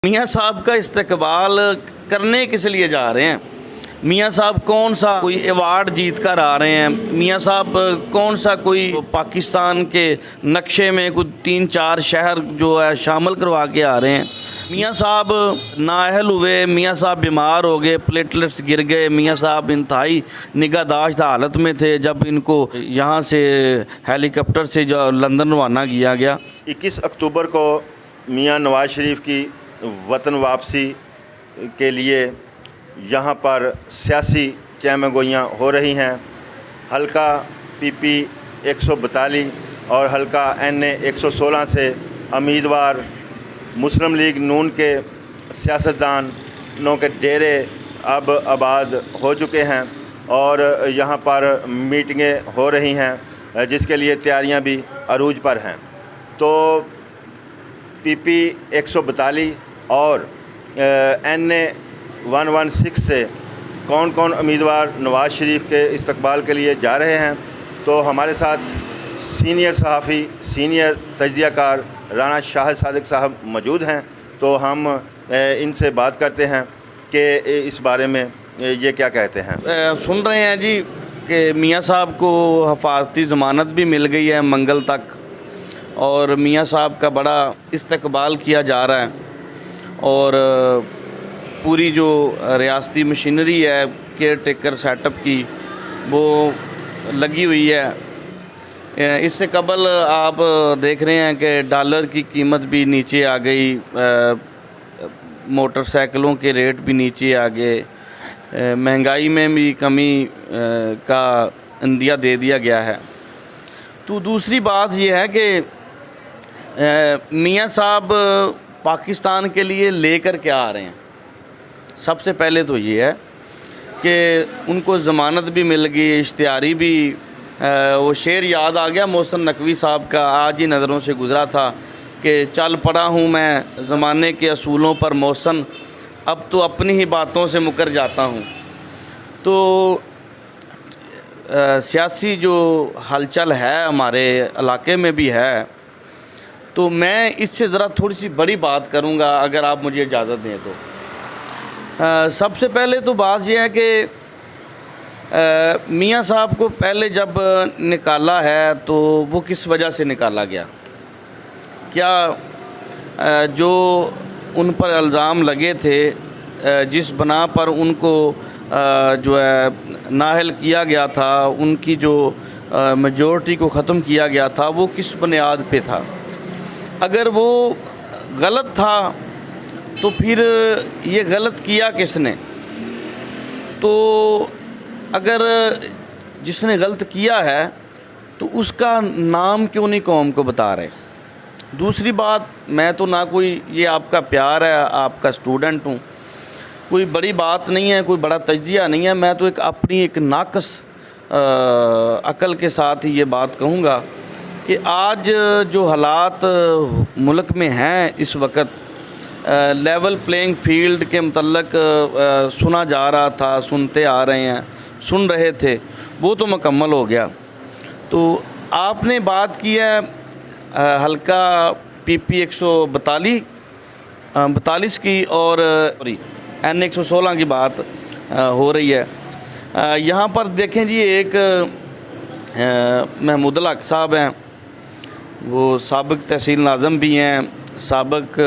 मियाँ साहब का इस्तकबाल करने किस लिए जा रहे हैं? मियाँ साहब कौन सा कोई अवार्ड जीत कर आ रहे हैं? मियाँ साहब कौन सा कोई पाकिस्तान के नक्शे में कुछ 3-4 शहर जो है शामिल करवा के आ रहे हैं? मियाँ साहब नाअहल हुए, मियाँ साहब बीमार हो गए, प्लेटलेट्स गिर गए, मियाँ साहब इंतहाई निगाहदाश्त हालत में थे जब इनको यहाँ से हेलीकॉप्टर से जो लंदन रवाना किया गया। 21 अक्टूबर को मियाँ नवाज़ शरीफ की वतन वापसी के लिए यहाँ पर सियासी चहमगोइयाँ हो रही हैं। हल्का PP 142 और हल्का NA 116 से उम्मीदवार मुस्लिम लीग नून के सियासतदानों के डेरे अब आबाद हो चुके हैं और यहाँ पर मीटिंगें हो रही हैं जिसके लिए तैयारियाँ भी अरूज पर हैं। तो PP 142 और NA 116 से कौन कौन उम्मीदवार नवाज़ शरीफ के इस्तकबाल के लिए जा रहे हैं, तो हमारे साथ सीनियर सहाफ़ी, सीनियर तजज़ियाकार राना शाहिद सादिक साहब मौजूद हैं। तो हम इनसे बात करते हैं कि इस बारे में ये क्या कहते हैं। सुन रहे हैं जी कि मियाँ साहब को हिफाजती ज़मानत भी मिल गई है मंगल तक और मियाँ साहब का बड़ा इस्तकबाल किया जा रहा है और पूरी जो रियासती मशीनरी है केयर टेकर सेटअप की वो लगी हुई है। इससे कबल आप देख रहे हैं कि डॉलर की कीमत भी नीचे आ गई, मोटरसाइकिलों के रेट भी नीचे आ गए, महंगाई में भी कमी का इंदिया दे दिया गया है। तो दूसरी बात यह है कि मियाँ साहब पाकिस्तान के लिए लेकर क्या आ रहे हैं। सबसे पहले तो ये है कि उनको ज़मानत भी मिल गई, इश्तिहारी भी वो शेर याद आ गया मोहसिन नकवी साहब का, आज ही नज़रों से गुज़रा था कि चल पड़ा हूँ मैं ज़माने के असूलों पर मोहसिन, अब तो अपनी ही बातों से मुकर जाता हूँ। तो सियासी जो हलचल है हमारे इलाके में भी है, तो मैं इससे ज़रा थोड़ी सी बड़ी बात करूँगा अगर आप मुझे इजाज़त दें तो। सबसे पहले तो बात यह है कि मियाँ साहब को पहले जब निकाला है तो वो किस वजह से निकाला गया, क्या जो उन पर इल्ज़ाम लगे थे जिस बना पर उनको जो है नाअहल किया गया था, उनकी जो मेजॉरिटी को ख़त्म किया गया था, वो किस बुनियाद पे था। अगर वो गलत था तो फिर ये गलत किया किसने। तो अगर जिसने गलत किया है तो उसका नाम क्यों नहीं कौम को बता रहे। दूसरी बात, मैं तो ना कोई ये आपका प्यार है, आपका स्टूडेंट हूँ, कोई बड़ी बात नहीं है, कोई बड़ा तजिया नहीं है। मैं तो एक अपनी एक नाकस अकल के साथ ही ये बात कहूँगा कि आज जो हालात मुल्क में हैं इस वक्त, लेवल प्लेइंग फील्ड के मतलब सुना जा रहा था, सुनते आ रहे हैं, सुन रहे थे, वो तो मुकम्मल हो गया। तो आपने बात की है हल्का PP 142 की और NA 116 की बात हो रही है। यहाँ पर देखें जी, एक महमूदुल हक साहब हैं, वो साबिक़ तहसील नाज़म भी हैं, साबिक़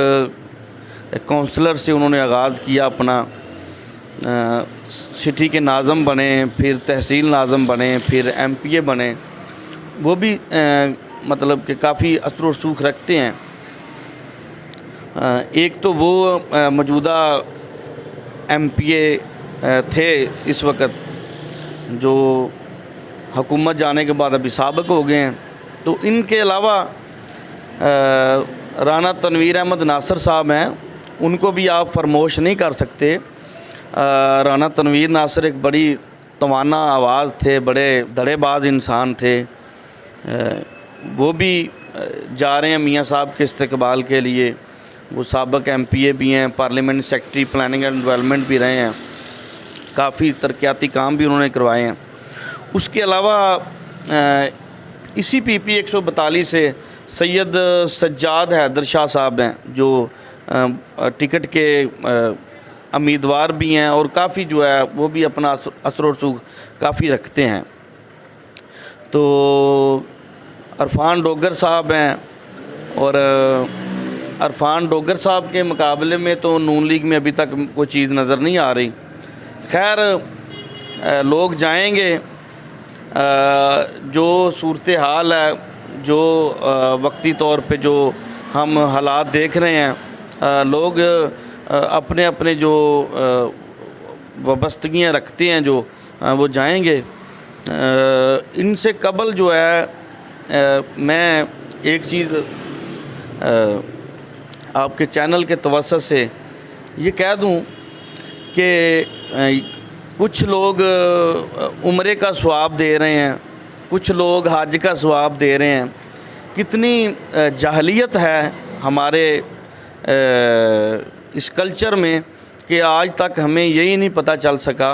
काउंसलर से उन्होंने आगाज़ किया अपना, सिटी के नाज़म बने, फिर तहसील नाज़म बने, फिर MPA बने। वो भी मतलब कि काफ़ी असर व रसूख रखते हैं। एक तो वो मौजूदा MPA थे इस वक्त, जो हुकूमत जाने के बाद अभी साबिक़ हो गए हैं। तो इनके अलावा राना तनवीर अहमद नासिर साहब हैं, उनको भी आप फरमोश नहीं कर सकते। राना तनवीर नासिर एक बड़ी तवाना आवाज़ थे, बड़े धड़ेबाज इंसान थे। वो भी जा रहे हैं मियाँ साहब के इस्तकबाल के लिए। वो साबिक़ MPA भी हैं, parliament secretary planning and development भी रहे हैं, काफ़ी तरक्याती काम भी उन्होंने करवाए हैं। उसके अलावा इसी PP 142 से सैयद सज्जाद हैदर शाह साहब हैं, जो टिकट के उम्मीदवार भी हैं और काफ़ी जो है वो भी अपना असर और रसूख काफ़ी रखते हैं। तो इरफान डोगर साहब हैं और इरफान डोगर साहब के मुकाबले में तो नून लीग में अभी तक कोई चीज़ नज़र नहीं आ रही। खैर लोग जाएंगे, जो सूरत हाल है, जो वक्ती तौर पे जो हम हालात देख रहे हैं, लोग अपने अपने जो वाबस्तगियाँ रखते हैं जो वो जाएंगे। इनसे कबल जो है मैं एक चीज़ आपके चैनल के तवज्जुह से ये कह दूं कि कुछ लोग उम्रे का सवाब दे रहे हैं, कुछ लोग हज का सवाब दे रहे हैं। कितनी जाहलियत है हमारे इस कल्चर में कि आज तक हमें यही नहीं पता चल सका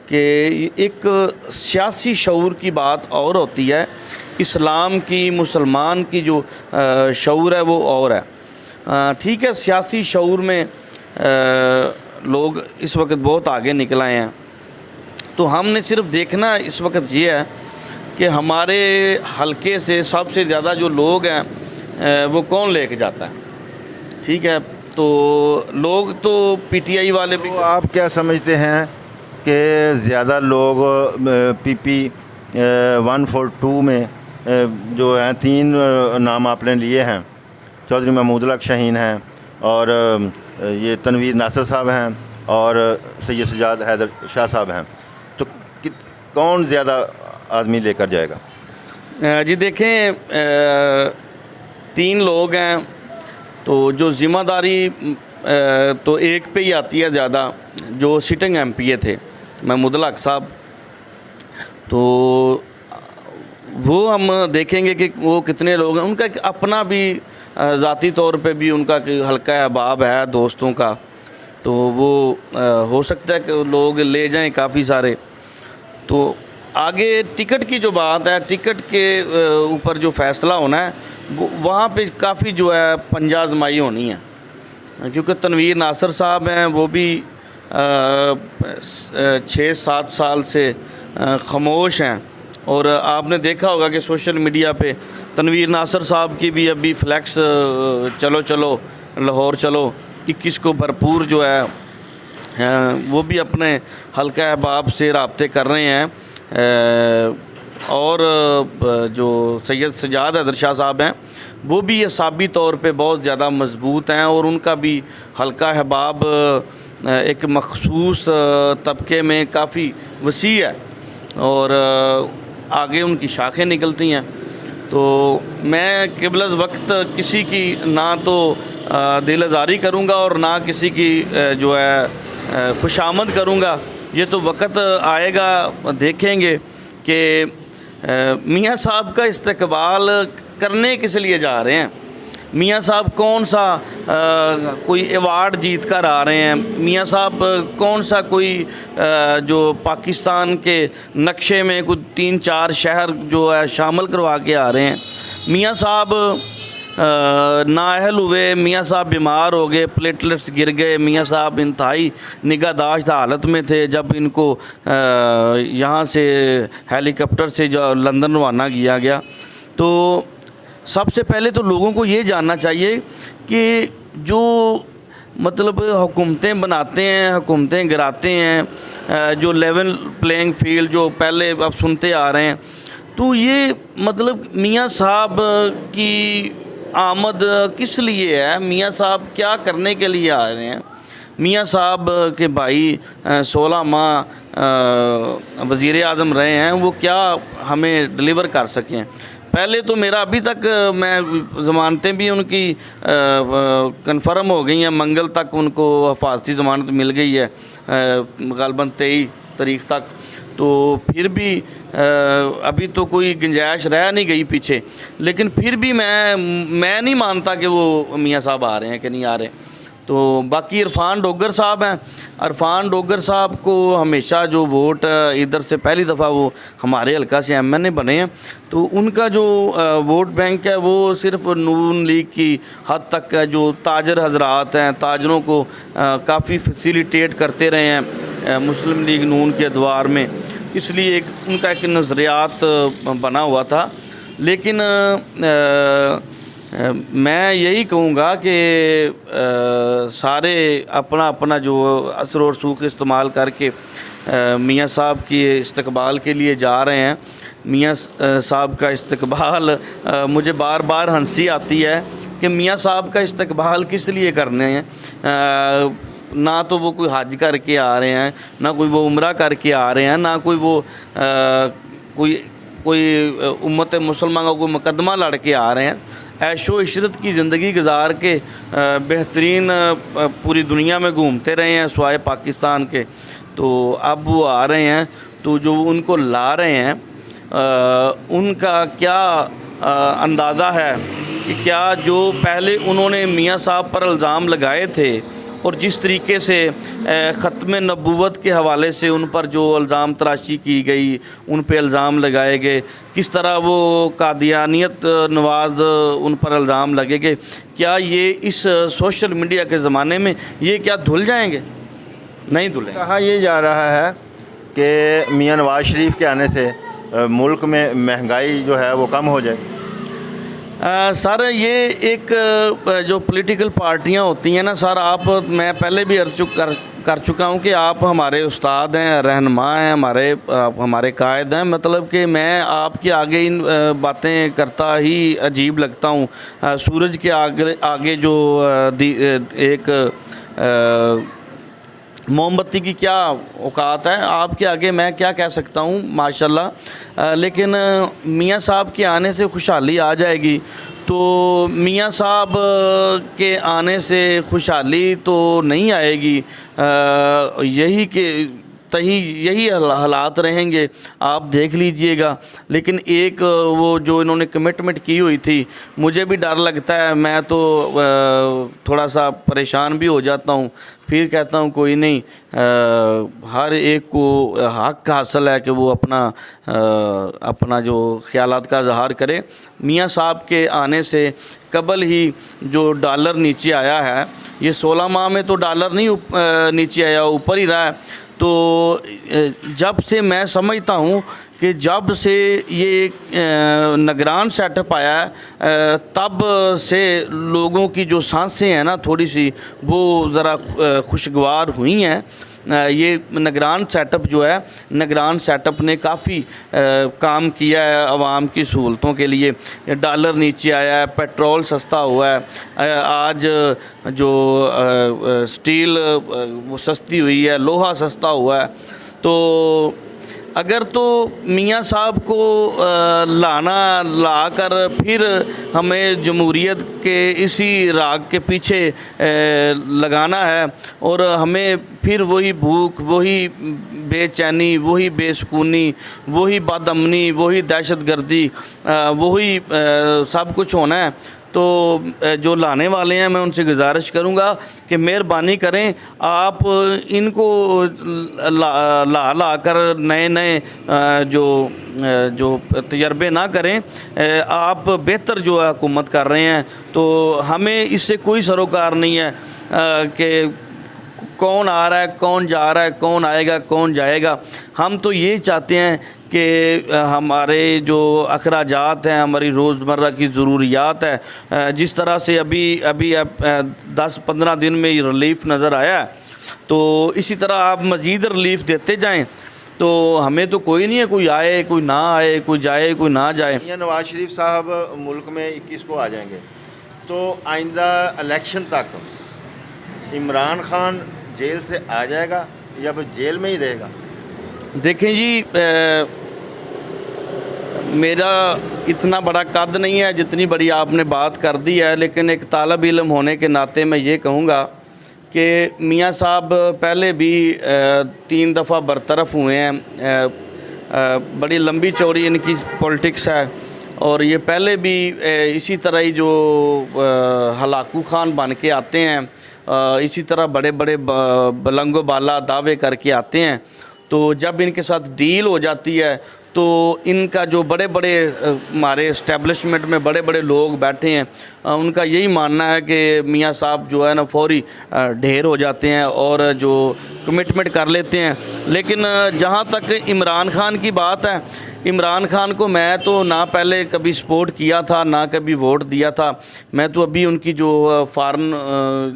कि एक सियासी शऊर की बात और होती है, इस्लाम की, मुसलमान की जो शऊर है वो और है। ठीक है, सियासी शऊर में लोग इस वक्त बहुत आगे निकल आए हैं। तो हमने सिर्फ देखना इस वक्त ये है कि हमारे हलके से सबसे ज़्यादा जो लोग हैं वो कौन लेके जाता है। ठीक है, तो लोग तो पीटीआई वाले भी। तो आप क्या समझते हैं कि ज़्यादा लोग पीपी 142 में जो हैं 3 नाम आपने लिए हैं, चौधरी महमूद उल हक शाहीन हैं और ये तनवीर नासिर साहब हैं और सैयद सजाद हैदर शाह साहब हैं, तो कौन ज़्यादा आदमी लेकर जाएगा? जी देखें, 3 लोग हैं तो जो ज़िम्मेदारी तो एक पे ही आती है ज़्यादा, जो सिटिंग एमपीए थे महमूद उल हक साहब। तो वो हम देखेंगे कि वो कितने लोग हैं। उनका एक अपना भी ज़ाती तौर पे भी उनका हल्का अहबाब है दोस्तों का, तो वो हो सकता है कि लोग ले जाएं काफ़ी सारे। तो आगे टिकट की जो बात है, टिकट के ऊपर जो फ़ैसला होना है वहाँ पे काफ़ी जो है पंजा आज़माई होनी है, क्योंकि तनवीर नासिर साहब हैं, वो भी 6-7 साल से खामोश हैं। और आपने देखा होगा कि सोशल मीडिया पे तनवीर नासिर साहब की भी अभी फ्लैक्स चलो चलो लाहौर चलो 21 को भरपूर जो है वो भी अपने हल्का अहबाब से राब्ते कर रहे हैं। और जो सैयद सजाद हैदर शाह साहब हैं वो भी हिसाबी तौर पे बहुत ज़्यादा मज़बूत हैं और उनका भी हल्का अहबाब एक मखसूस तबके में काफ़ी वसी है और आगे उनकी शाखें निकलती हैं। तो मैं क़िबलज़ वक्त किसी की ना तो दिल आज़ारी करूँगा और ना किसी की जो है खुशामद करूँगा। ये तो वक्त आएगा, देखेंगे कि मियाँ साहब का इस्तकबाल करने किस लिए जा रहे हैं। मियाँ साहब कौन सा कोई अवार्ड जीत कर आ रहे हैं, मियाँ साहब कौन सा कोई जो पाकिस्तान के नक्शे में कुछ 3-4 शहर जो है शामिल करवा के आ रहे हैं। मियाँ साहब नाअहल हुए, मियाँ साहब बीमार हो गए, प्लेटलेट्स गिर गए, मियाँ साहब इंतहाई निगाहदाश्त हालत में थे जब इनको यहाँ से हेलीकॉप्टर से जो लंदन रवाना किया गया। तो सबसे पहले तो लोगों को ये जानना चाहिए कि जो मतलब हुकूमतें बनाते हैं, हुकूमतें गिराते हैं, जो लेवल प्लेइंग फील्ड जो पहले अब सुनते आ रहे हैं, तो ये मतलब मियाँ साहब की आमद किस लिए है, मियाँ साहब क्या करने के लिए आ रहे हैं। मियाँ साहब के भाई 16 माह वज़ीर आज़म रहे हैं, वो क्या हमें डिलीवर कर सकें। पहले तो मेरा अभी तक मैं ज़मानतें भी उनकी कन्फर्म हो गई हैं, मंगल तक उनको हिफाजती ज़मानत मिल गई है, ग़ालिबन 23 तारीख़ तक। तो फिर भी अभी तो कोई गुंजाइश रह नहीं गई पीछे, लेकिन फिर भी मैं नहीं मानता कि वो मियाँ साहब आ रहे हैं कि नहीं आ रहे। तो बाकी इरफान डोगर साहब हैं। इरफान डोगर साहब को हमेशा जो वोट इधर से पहली दफ़ा वो हमारे हल्का से MNA बने हैं, तो उनका जो वोट बैंक है वो सिर्फ नून लीग की हद तक है। जो ताजर हजरात हैं, ताजरों को काफ़ी फैसिलिटेट करते रहे हैं मुस्लिम लीग नून के अदवार में, इसलिए उनका एक नज़रियात बना हुआ था। लेकिन मैं यही कहूँगा कि सारे अपना अपना जो असर और सूख इस्तेमाल करके मियाँ साहब की इस्तकबाल के लिए जा रहे हैं। मियाँ साहब का इस्तकबाल मुझे बार बार हंसी आती है कि मियाँ साहब का इस्तकबाल किस लिए करने हैं। ना तो वो कोई हज करके आ रहे हैं, ना कोई वो उम्रा करके आ रहे हैं, ना कोई वो कोई उम्मत मुसलमान का कोई मुकदमा लड़ के आ रहे हैं। ऐशो इशरत की ज़िंदगी गुजार के बेहतरीन पूरी दुनिया में घूमते रहे हैं स्वाय पाकिस्तान के। तो अब वो आ रहे हैं, तो जो उनको ला रहे हैं उनका क्या अंदाज़ा है कि क्या जो पहले उन्होंने मियाँ साहब पर इल्ज़ाम लगाए थे और जिस तरीके से ख़त्म नबूवत के हवाले से उन पर जो इल्ज़ाम तराशी की गई, उन पे इल्ज़ाम लगाए गए, किस तरह वो कादियानियत नवाज उन पर इल्ज़ाम लगेंगे, क्या ये इस सोशल मीडिया के ज़माने में ये क्या धुल जाएंगे? नहीं धुलेंगे। कहा यह जा रहा है कि मियाँ नवाज शरीफ के आने से मुल्क में महंगाई जो है वो कम हो जाए। सर ये एक जो पॉलिटिकल पार्टियां होती हैं ना सर, आप मैं पहले भी अर्ज कर चुका हूं कि आप हमारे उस्ताद हैं, रहनुमा हैं, हमारे कायद हैं। मतलब कि मैं आपके आगे इन बातें करता ही अजीब लगता हूं। सूरज के आगे जो एक मोमबत्ती की क्या औकात है, आपके आगे मैं क्या कह सकता हूँ माशाल्लाह। लेकिन मियाँ साहब के आने से खुशहाली आ जाएगी। तो मियाँ साहब के आने से खुशहाली तो नहीं आएगी, यही हालात रहेंगे, आप देख लीजिएगा। लेकिन एक वो जो इन्होंने कमिटमेंट की हुई थी, मुझे भी डर लगता है, मैं तो थोड़ा सा परेशान भी हो जाता हूँ। फिर कहता हूँ कोई नहीं, हर एक को हक हासिल है कि वो अपना जो ख़यालात का इज़हार करे। मियाँ साहब के आने से कबल ही जो डॉलर नीचे आया है, ये 16 माह में तो डॉलर नहीं नीचे आया, ऊपर ही रहा है। तो जब से मैं समझता हूँ कि जब से ये निगरान सेटअप आया है, तब से लोगों की जो सांसें हैं ना थोड़ी सी वो ज़रा खुशगवार हुई हैं। ये निगरान सेटअप जो है, निगरान सेटअप ने काफ़ी काम किया है आवाम की सहूलतों के लिए। डॉलर नीचे आया है, पेट्रोल सस्ता हुआ है, आज जो स्टील वो सस्ती हुई है, लोहा सस्ता हुआ है। तो अगर तो मियाँ साहब को लाकर फिर हमें जमहूरियत के इसी राग के पीछे लगाना है और हमें फिर वही भूख, वही बेचैनी, वही बेसुकूनी, वही बदअमनी, वही दहशतगर्दी, वही सब कुछ होना है, तो जो लाने वाले हैं मैं उनसे गुजारिश करूंगा कि मेहरबानी करें, आप इनको ला कर नए जो तजर्बे ना करें। आप बेहतर जो है हुकूमत कर रहे हैं, तो हमें इससे कोई सरोकार नहीं है कि कौन आ रहा है, कौन जा रहा है, कौन आएगा, कौन जाएगा। हम तो ये चाहते हैं कि हमारे जो अखराजात हैं, हमारी रोज़मर्रा की ज़रूरियात है, जिस तरह से अभी 10-15 दिन में रिलीफ़ नज़र आया है, तो इसी तरह आप मज़ीद रिलीफ़ देते जाएं। तो हमें तो कोई नहीं है, कोई आए कोई ना आए, कोई जाए कोई ना जाए। मियां नवाज शरीफ साहब मुल्क में 21 को आ जाएंगे, तो आइंदा इलेक्शन तक इमरान खान जेल से आ जाएगा या फिर जेल में ही रहेगा? देखें जी, मेरा इतना बड़ा कद नहीं है जितनी बड़ी आपने बात कर दी है, लेकिन एक तालब इल्म होने के नाते मैं ये कहूँगा कि मियाँ साहब पहले भी 3 दफ़ा बरतरफ हुए हैं। बड़ी लंबी चौड़ी इनकी पॉलिटिक्स है और ये पहले भी इसी तरह ही जो हलाकू खान बन के आते हैं इसी तरह बड़े बड़े बलंगो बाला दावे करके आते हैं। तो जब इनके साथ डील हो जाती है तो इनका जो बड़े बड़े हमारे इस्टेब्लिशमेंट में बड़े बड़े लोग बैठे हैं, उनका यही मानना है कि मियाँ साहब जो है ना फौरी ढेर हो जाते हैं और जो कमिटमेंट कर लेते हैं। लेकिन जहाँ तक इमरान खान की बात है, इमरान खान को मैं तो ना पहले कभी सपोर्ट किया था ना कभी वोट दिया था। मैं तो अभी उनकी जो फॉरेन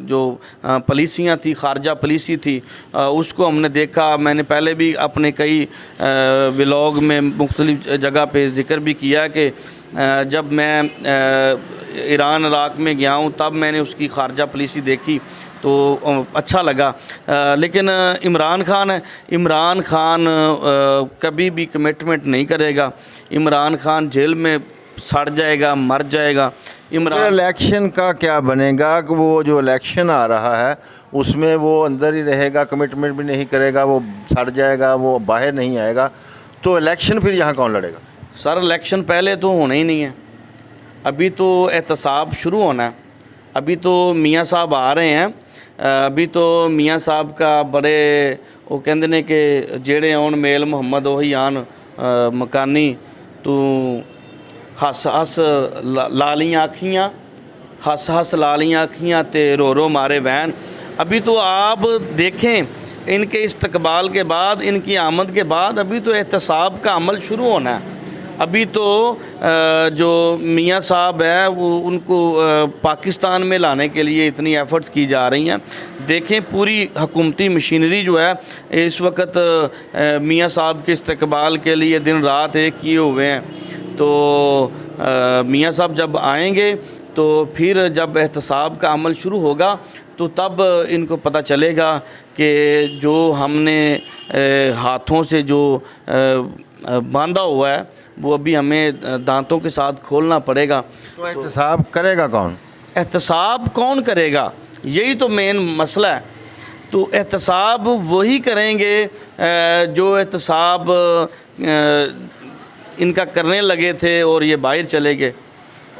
जो पॉलिसियाँ थी, खारजा पॉलिसी थी, उसको हमने देखा। मैंने पहले भी अपने कई व्लॉग में मुख्तलिफ जगह पे ज़िक्र भी किया कि जब मैं ईरान इराक़ में गया हूँ तब मैंने उसकी खारजा पॉलिसी देखी तो अच्छा लगा। लेकिन इमरान खान है, इमरान खान कभी भी कमिटमेंट नहीं करेगा। इमरान खान जेल में सड़ जाएगा, मर जाएगा। इमरान इलेक्शन का क्या बनेगा कि वो जो इलेक्शन आ रहा है उसमें वो अंदर ही रहेगा, कमिटमेंट भी नहीं करेगा, वो सड़ जाएगा, वो बाहर नहीं आएगा, तो इलेक्शन फिर यहाँ कौन लड़ेगा? सर इलेक्शन पहले तो होना ही नहीं है, अभी तो एहतसाब शुरू होना है। अभी तो मियाँ साहब आ रहे हैं, अभी तो मियाँ साहब का बड़े वो कहते ने कि जेड़े आउन मेल मुहम्मद वही आन मकानी, तू हस हस लालियाँ अखियाँ, हस हस लालियाँ अखियाँ ते रो रो मारे वैन। अभी तो आप देखें इनके इस्तकबाल के बाद, इनकी आमद के बाद अभी तो एहतसाब का अमल शुरू होना है। अभी तो जो मियाँ साहब है वो उनको पाकिस्तान में लाने के लिए इतनी एफ़र्ट्स की जा रही हैं। देखें पूरी हुकूमती मशीनरी जो है इस वक्त मियाँ साहब के इस्तकबाल के लिए दिन रात एक किए हुए हैं। तो मियाँ साहब जब आएंगे तो फिर जब एहतसाब का अमल शुरू होगा तो तब इनको पता चलेगा कि जो हमने हाथों से जो बांधा हुआ है वो अभी हमें दांतों के साथ खोलना पड़ेगा। तो एहतसाब करेगा कौन? एहतसाब कौन करेगा, यही तो मेन मसला है। तो एहतसाब वही करेंगे जो एहतसाब इनका करने लगे थे और ये बाहर चले गए,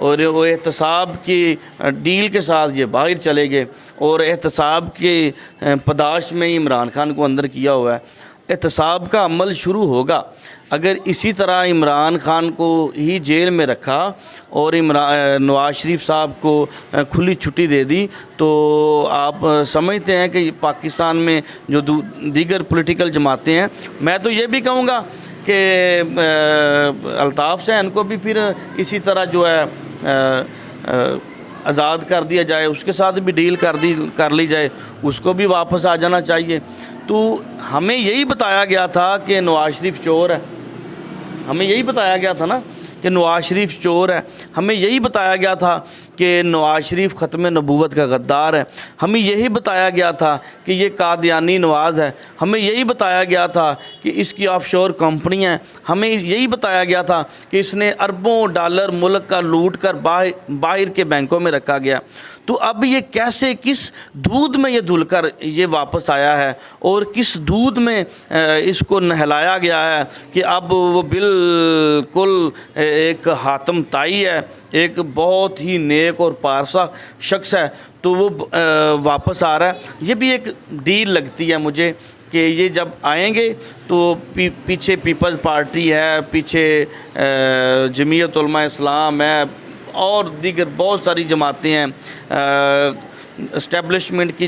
और वो एहतसाब की डील के साथ ये बाहर चले गए, और एहतसाब के पदाश में इमरान खान को अंदर किया हुआ है। एहतसाब का अमल शुरू होगा। अगर इसी तरह इमरान खान को ही जेल में रखा और नवाज़ शरीफ साहब को खुली छुट्टी दे दी तो आप समझते हैं कि पाकिस्तान में जो दीगर पॉलिटिकल जमातें हैं, मैं तो ये भी कहूँगा कि अल्ताफ़ सैन को भी फिर इसी तरह जो है आज़ाद कर दिया जाए, उसके साथ भी डील कर ली जाए, उसको भी वापस आ जाना चाहिए। तो हमें यही बताया गया था कि नवाज़ शरीफ चोर है, हमें यही बताया गया था ना कि नवाज़ शरीफ चोर है। हमें यही बताया गया था कि नवाज़ शरीफ ख़त्म नबूवत का गद्दार है। हमें यही बताया गया था कि ये कादियानी नवाज़ है। हमें यही बताया गया था कि इसकी ऑफशोर कंपनियाँ हैं। हमें यही बताया गया था कि इसने अरबों डॉलर मुल्क का लूट कर बाहर के बैंकों में रखा गया। तो अब ये कैसे, किस दूध में ये धुलकर ये वापस आया है और किस दूध में इसको नहलाया गया है कि अब वो बिल्कुल एक हातम ताई है, एक बहुत ही नेक और पारसा शख्स है, तो वो वापस आ रहा है। ये भी एक डील लगती है मुझे कि ये जब आएंगे तो पीछे पीपल्स पार्टी है, पीछे जमीयत उलमा इस्लाम है और दीगर बहुत सारी जमातें हैं, इस्टेब्लिशमेंट की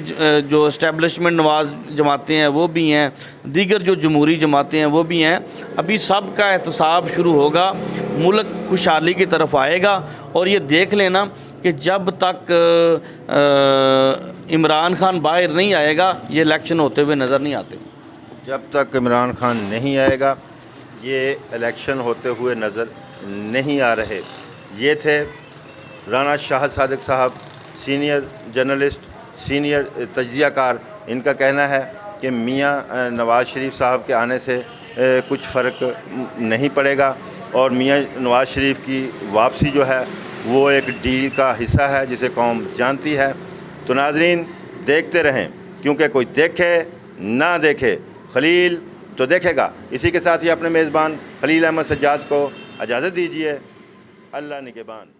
जो इस्टेब्लिशमेंट नवाज जमातें हैं वो भी हैं, दीगर जो जमहूरी जमातें हैं वो भी हैं। अभी सब का एहतसाब शुरू होगा, मुल्क खुशहाली की तरफ आएगा। और ये देख लेना कि जब तक इमरान खान बाहर नहीं आएगा ये इलेक्शन होते हुए नज़र नहीं आते। जब तक इमरान खान नहीं आएगा ये इलेक्शन होते हुए नज़र नहीं आ रहे। ये थे राना शाह सादिक साहब, सीनियर जर्नलिस्ट, सीनियर तज्ज़ियाकार। इनका कहना है कि मियाँ नवाज़ शरीफ साहब के आने से कुछ फ़र्क नहीं पड़ेगा और मियाँ नवाज़ शरीफ की वापसी जो है वो एक डील का हिस्सा है जिसे कौम जानती है। तो नाज़रीन देखते रहें, क्योंकि कोई देखे ना देखे खलील तो देखेगा। इसी के साथ ही अपने मेज़बान खलील अहमद सज्जाद को इजाज़त दीजिए। अल्लाह निगहबान।